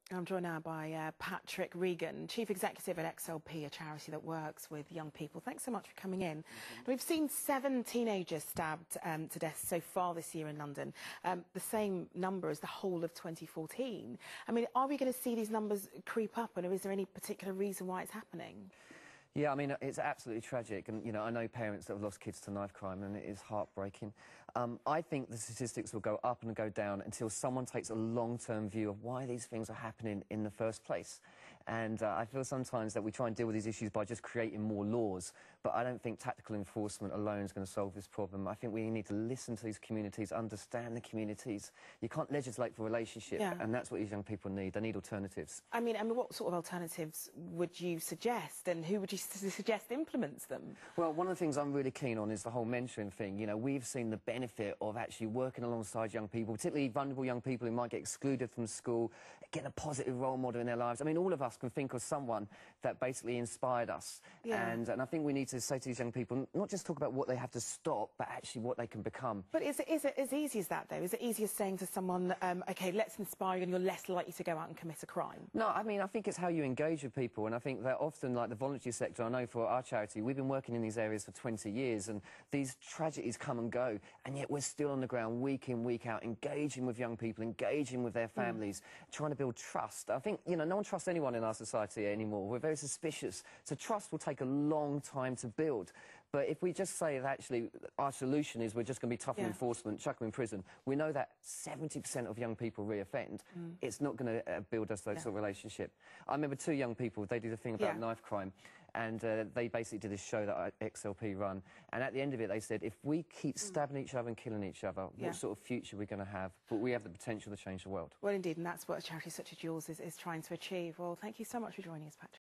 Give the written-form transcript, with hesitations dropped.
I'm joined now by Patrick Regan, Chief Executive at XLP, a charity that works with young people. Thanks so much for coming in. We've seen 7 teenagers stabbed to death so far this year in London, the same number as the whole of 2014. I mean, are we going to see these numbers creep up, and is there any particular reason why it's happening? Yeah, I mean, it's absolutely tragic, and, you know, I know parents that have lost kids to knife crime, and it is heartbreaking. I think the statistics will go up and go down until someone takes a long-term view of why these things are happening in the first place. And I feel sometimes that we try and deal with these issues by just creating more laws, but I don't think tactical enforcement alone is going to solve this problem. I think we need to listen to these communities, understand the communities. You can't legislate for relationship, and that's what these young people need. They need alternatives. I mean, what sort of alternatives would you suggest, and who would you suggest implements them? Well, one of the things I'm really keen on is the whole mentoring thing. You know, we've seen the benefit of actually working alongside young people, particularly vulnerable young people who might get excluded from school, getting a positive role model in their lives. I mean, all of us can think of someone that basically inspired us. And I think we need to say to these young people, not just talk about what they have to stop, but actually what they can become. But is it as easy as that, though? Is it easy as saying to someone, OK, let's inspire you and you're less likely to go out and commit a crime? No, I mean, I think it's how you engage with people, and I think that often, like the voluntary sector, I know for our charity, we've been working in these areas for 20 years, and these tragedies come and go, and yet we're still on the ground week in, week out, engaging with young people, engaging with their families, trying to build trust. I think, you know, no one trusts anyone in our society anymore. We're very suspicious. So trust will take a long time to build. But if we just say that actually our solution is we're just going to be tough on enforcement, chuck them in prison, we know that 70% of young people reoffend. It's not going to build us that sort of relationship. I remember 2 young people, they did a thing about knife crime, and they basically did this show that XLP run, and at the end of it they said, if we keep stabbing each other and killing each other, what sort of future are we going to have? But we have the potential to change the world. Well, indeed, and that's what a charity such as yours is trying to achieve. Well, thank you so much for joining us, Patrick.